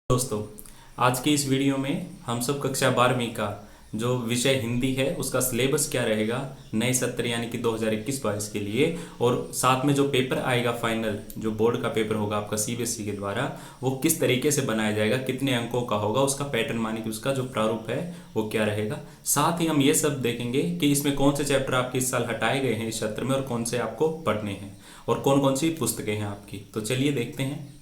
दोस्तों, आज की इस वीडियो में हम सब कक्षा 12वीं का जो विषय हिंदी है उसका सिलेबस क्या रहेगा नए सत्र यानी कि 2021-22 के लिए, और साथ में जो पेपर आएगा फाइनल, जो बोर्ड का पेपर होगा आपका सीबीएसई के द्वारा, वो किस तरीके से बनाया जाएगा, कितने अंकों का होगा, उसका पैटर्न मानी कि उसका जो प्रारूप है वो क्या रहेगा। साथ ही हम ये सब देखेंगे कि इसमें कौन से चैप्टर आपके इस साल हटाए गए हैं इस सत्र में और कौन से आपको पढ़ने हैं और कौन कौन सी पुस्तकें हैं आपकी। तो चलिए देखते हैं।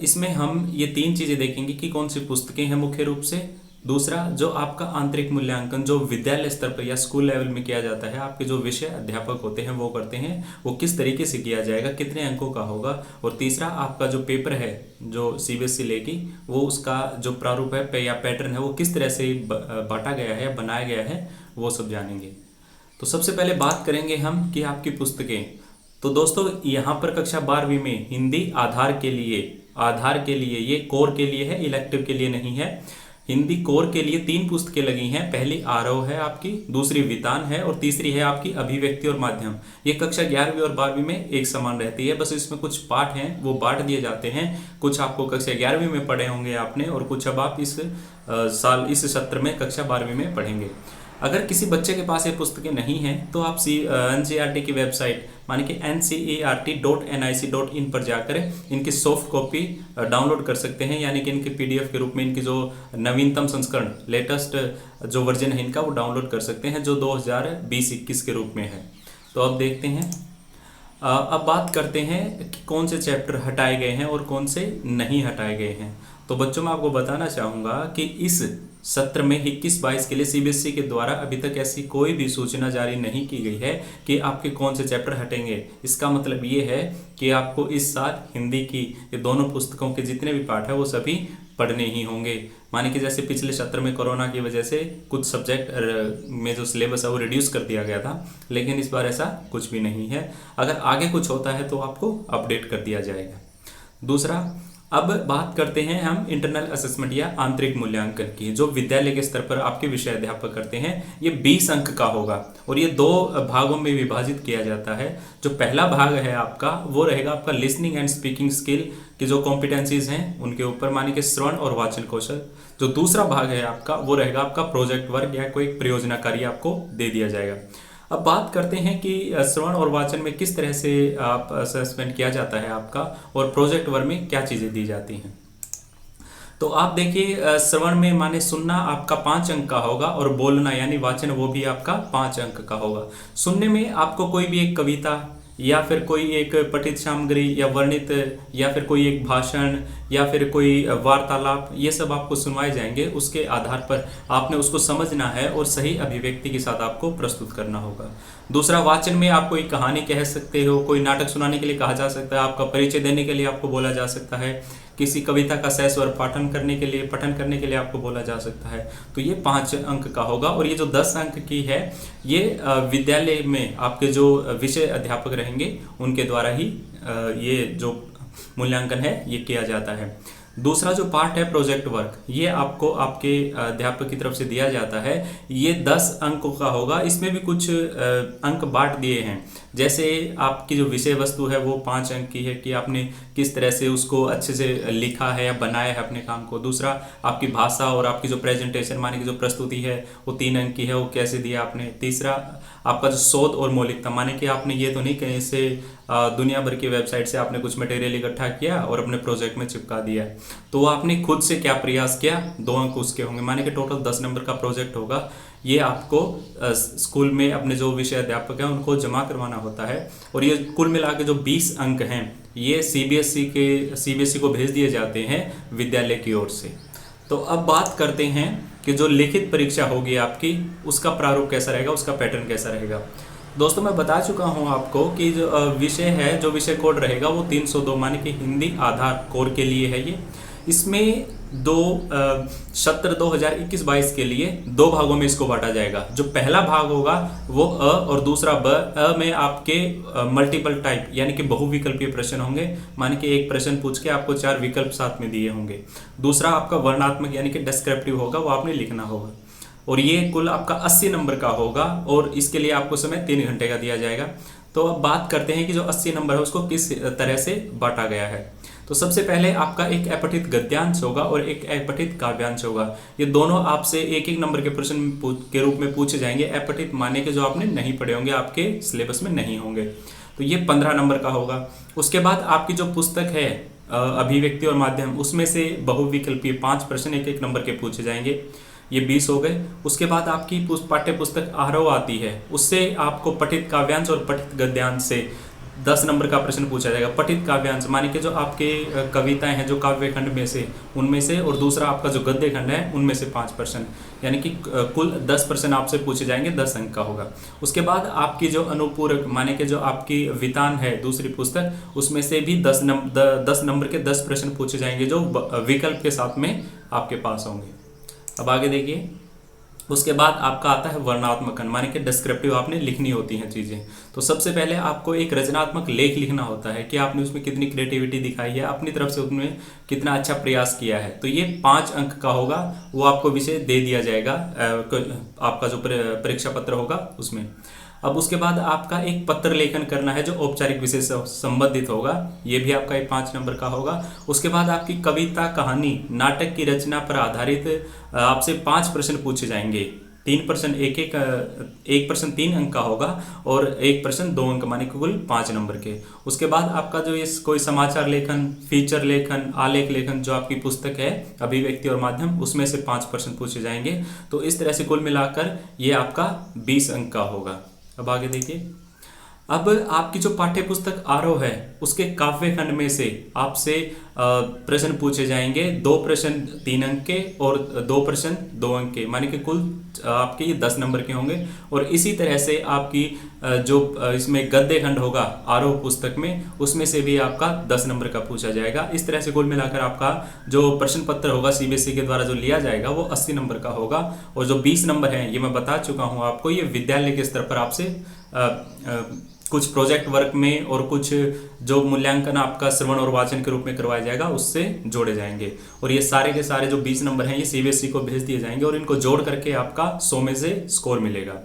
इसमें हम ये तीन चीज़ें देखेंगे कि कौन सी पुस्तकें हैं मुख्य रूप से। दूसरा, जो आपका आंतरिक मूल्यांकन जो विद्यालय स्तर पर या स्कूल लेवल में किया जाता है, आपके जो विषय अध्यापक होते हैं वो करते हैं, वो किस तरीके से किया जाएगा, कितने अंकों का होगा। और तीसरा, आपका जो पेपर है जो सीबीएसई लेगी, वो उसका जो प्रारूप है या पैटर्न है वो किस तरह से बांटा गया है, बनाया गया है, वो सब जानेंगे। तो सबसे पहले बात करेंगे हम कि आपकी पुस्तकें। तो दोस्तों, यहाँ पर कक्षा 12वीं में हिंदी आधार के लिए ये कोर के लिए है, इलेक्टिव के लिए नहीं है। हिंदी कोर के लिए 3 पुस्तकें लगी हैं। पहली आरव है आपकी, दूसरी वितान है और तीसरी है आपकी अभिव्यक्ति और माध्यम। ये कक्षा 11वीं और 12वीं में एक समान रहती है, बस इसमें कुछ पाठ हैं वो बांट दिए जाते हैं। कुछ आपको कक्षा 11वीं में पढ़े होंगे आपने और कुछ अब आप इस इस सत्र में कक्षा 12वीं में पढ़ेंगे। अगर किसी बच्चे के पास ये पुस्तकें नहीं हैं तो आप NCERT की वेबसाइट माने कि ncert.nic.in पर जाकर इनकी सॉफ्ट कॉपी डाउनलोड कर सकते हैं, यानी कि इनके PDF के रूप में इनकी जो नवीनतम संस्करण, लेटेस्ट जो वर्जन है इनका, वो डाउनलोड कर सकते हैं, जो 2020-21 के रूप में है। तो अब देखते हैं। अब बात करते हैं कि कौन से चैप्टर हटाए गए हैं और कौन से नहीं हटाए गए हैं। तो बच्चों, मैं आपको बताना चाहूँगा कि इस सत्र में 21-22 के लिए सीबीएसई के द्वारा अभी तक ऐसी कोई भी सूचना जारी नहीं की गई है कि आपके कौन से चैप्टर हटेंगे। इसका मतलब ये है कि आपको इस साल हिंदी की ये दोनों पुस्तकों के जितने भी पाठ है वो सभी पढ़ने ही होंगे। माने कि जैसे पिछले सत्र में कोरोना की वजह से कुछ सब्जेक्ट में जो सिलेबस है वो रिड्यूस कर दिया गया था, लेकिन इस बार ऐसा कुछ भी नहीं है। अगर आगे कुछ होता है तो आपको अपडेट कर दिया जाएगा। दूसरा, अब बात करते हैं हम इंटरनल असेसमेंट या आंतरिक मूल्यांकन की, जो विद्यालय के स्तर पर आपके विषय अध्यापक करते हैं। ये 20 अंक का होगा और ये 2 भागों में विभाजित किया जाता है। जो पहला भाग है आपका वो रहेगा आपका लिसनिंग एंड स्पीकिंग स्किल की जो कॉम्पिटेंसीज हैं उनके ऊपर, माने कि श्रवण और वाचन कौशल। जो दूसरा भाग है आपका वो रहेगा आपका प्रोजेक्ट वर्क या कोई परियोजना कार्य आपको दे दिया जाएगा। अब बात करते हैं कि श्रवण और वाचन में किस तरह से आप असेसमेंट किया जाता है आपका, और प्रोजेक्ट वर्क में क्या चीज़ें दी जाती हैं। तो आप देखिए, श्रवण में माने सुनना आपका 5 अंक का होगा और बोलना यानी वाचन वो भी आपका 5 अंक का होगा। सुनने में आपको कोई भी एक कविता या फिर कोई एक पठित सामग्री या वर्णित या फिर कोई एक भाषण या फिर कोई वार्तालाप, ये सब आपको सुनवाए जाएंगे। उसके आधार पर आपने उसको समझना है और सही अभिव्यक्ति के साथ आपको प्रस्तुत करना होगा। दूसरा, वाचन में आप कोई कहानी कह सकते हो, कोई नाटक सुनाने के लिए कहा जा सकता है, आपका परिचय देने के लिए आपको बोला जा सकता है, किसी कविता का सस्वर पठन करने के लिए आपको बोला जा सकता है। तो ये 5 अंक का होगा। और ये जो 10 अंक की है ये विद्यालय में आपके जो विषय अध्यापक रहेंगे उनके द्वारा ही ये जो मूल्यांकन है ये किया जाता है। दूसरा जो पार्ट है प्रोजेक्ट वर्क, ये आपको आपके अध्यापक की तरफ से दिया जाता है। ये 10 अंकों का होगा। इसमें भी कुछ अंक बांट दिए हैं। जैसे आपकी जो विषय वस्तु है वो 5 अंक की है कि आपने किस तरह से उसको अच्छे से लिखा है या बनाया है अपने काम को। दूसरा, आपकी भाषा और आपकी जो प्रेजेंटेशन माने की जो प्रस्तुति है वो 3 अंक की है, वो कैसे दिया आपने। तीसरा, आपका जो शोध और मौलिकता, माने कि आपने ये तो नहीं कहीं से दुनिया भर की वेबसाइट से आपने कुछ मटेरियल इकट्ठा किया और अपने प्रोजेक्ट में चिपका दिया, तो आपने खुद से क्या प्रयास किया, 2 अंक उसके होंगे। माने कि टोटल 10 नंबर का प्रोजेक्ट होगा। ये आपको स्कूल में अपने जो विषय अध्यापक हैं उनको जमा करवाना होता है। और ये कुल मिला के जो 20 अंक हैं ये सीबीएसई को भेज दिए जाते हैं विद्यालय की ओर से। तो अब बात करते हैं कि जो लिखित परीक्षा होगी आपकी उसका प्रारूप कैसा रहेगा, उसका पैटर्न कैसा रहेगा। दोस्तों, मैं बता चुका हूं आपको कि जो विषय है, जो विषय कोड रहेगा वो 302 माने कि हिंदी आधार कोर के लिए है। ये इसमें सत्र 2021-22 के लिए 2 भागों में इसको बांटा जाएगा। जो पहला भाग होगा वो अ और दूसरा ब। अ में आपके मल्टीपल टाइप यानी कि बहुविकल्पीय प्रश्न होंगे, माने कि एक प्रश्न पूछ के आपको 4 विकल्प साथ में दिए होंगे। दूसरा आपका वर्णात्मक यानी कि डिस्क्रिप्टिव होगा, वो आपने लिखना होगा। और ये कुल आपका 80 नंबर का होगा और इसके लिए आपको समय 3 घंटे का दिया जाएगा। तो अब बात करते हैं कि जो 80 नंबर है उसको किस तरह से बांटा गया है। तो सबसे पहले आपका एक अपठित गद्यांश होगा और एक अपठित काव्यांश होगा। ये दोनों आपसे एक एक नंबर के प्रश्न के रूप में पूछे जाएंगे। अपठित माने के जो आपने नहीं पढ़े होंगे, आपके सिलेबस में नहीं होंगे, तो ये 15 नंबर का होगा। उसके बाद आपकी जो पुस्तक है अभिव्यक्ति और माध्यम, उसमें से बहुविकल्पीय 5 प्रश्न एक एक नंबर के पूछे जाएंगे, ये 20 हो गए। उसके बाद आपकी पाठ्य पुस्तक आरोह आती है, उससे आपको पठित काव्यांश और पठित गद्यांश से 10 नंबर का प्रश्न पूछा जाएगा। पठित काव्यांश माने कि जो आपके कविताएं हैं जो काव्य खंड में से, उनमें से, और दूसरा आपका जो गद्य खंड है उनमें से 5 प्रश्न, यानी कि कुल 10 प्रश्न आपसे पूछे जाएंगे, 10 अंक का होगा। उसके बाद आपकी जो अनुपूरक माने कि जो आपकी वितान है दूसरी पुस्तक, उसमें से भी 10 नंबर के 10 प्रश्न पूछे जाएंगे जो विकल्प के साथ में आपके पास होंगे। अब आगे देखिए, उसके बाद आपका आता है वर्णनात्मक खंड, माने कि डिस्क्रिप्टिव आपने लिखनी होती हैं चीज़ें। तो सबसे पहले आपको एक रचनात्मक लेख लिखना होता है कि आपने उसमें कितनी क्रिएटिविटी दिखाई है, अपनी तरफ से उसमें कितना अच्छा प्रयास किया है। तो ये 5 अंक का होगा, वो आपको विषय दे दिया जाएगा आपका जो परीक्षा पत्र होगा उसमें। अब उसके बाद आपका एक पत्र लेखन करना है जो औपचारिक विषय से संबंधित होगा, ये भी आपका एक 5 नंबर का होगा। उसके बाद आपकी कविता, कहानी, नाटक की रचना पर आधारित आपसे 5 प्रश्न पूछे जाएंगे। 3 प्रश्न एक प्रश्न 3 अंक का होगा और एक प्रश्न 2 अंक, माने कुल 5 नंबर के। उसके बाद आपका जो ये कोई समाचार लेखन, फीचर लेखन, आलेख लेखन, जो आपकी पुस्तक है अभिव्यक्ति और माध्यम, उसमें से 5 प्रश्न पूछे जाएंगे। तो इस तरह से कुल मिलाकर ये आपका 20 अंक का होगा। अब आगे देखिए, अब आपकी जो पाठ्य पुस्तक आरोह है उसके काव्य खंड में से आपसे प्रश्न पूछे जाएंगे, 2 प्रश्न 3 अंक के और 2 प्रश्न 2 अंक के, माने कि कुल आपके ये 10 नंबर के होंगे। और इसी तरह से आपकी जो इसमें गद्य खंड होगा आरोह पुस्तक में, उसमें से भी आपका 10 नंबर का पूछा जाएगा। इस तरह से कुल मिलाकर आपका जो प्रश्न पत्र होगा सीबीएसई के द्वारा जो लिया जाएगा वो 80 नंबर का होगा। और जो 20 नंबर हैं ये मैं बता चुका हूँ आपको, ये विद्यालय के स्तर पर आपसे कुछ प्रोजेक्ट वर्क में और कुछ जो मूल्यांकन आपका श्रवण और वाचन के रूप में करवाया जाएगा उससे जोड़े जाएंगे। और ये सारे के सारे जो 20 नंबर हैं ये सीबीएसई को भेज दिए जाएंगे और इनको जोड़ करके आपका 100 में से स्कोर मिलेगा।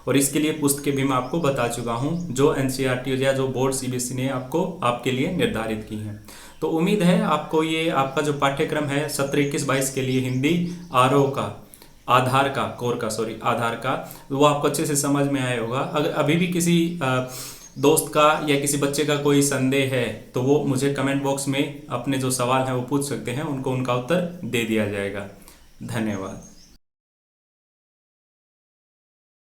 और इसके लिए पुस्तकें भी मैं आपको बता चुका हूँ जो एनसीईआरटी या जो बोर्ड सीबीएसई ने आपके लिए निर्धारित की हैं। तो उम्मीद है आपको ये आपका जो पाठ्यक्रम है सत्र 21-22 के लिए हिंदी आरोह का आधार का वो आपको अच्छे से समझ में आया होगा। अगर अभी भी किसी दोस्त का या किसी बच्चे का कोई संदेह है तो वो मुझे कमेंट बॉक्स में अपने जो सवाल हैं वो पूछ सकते हैं, उनको उनका उत्तर दे दिया जाएगा। धन्यवाद।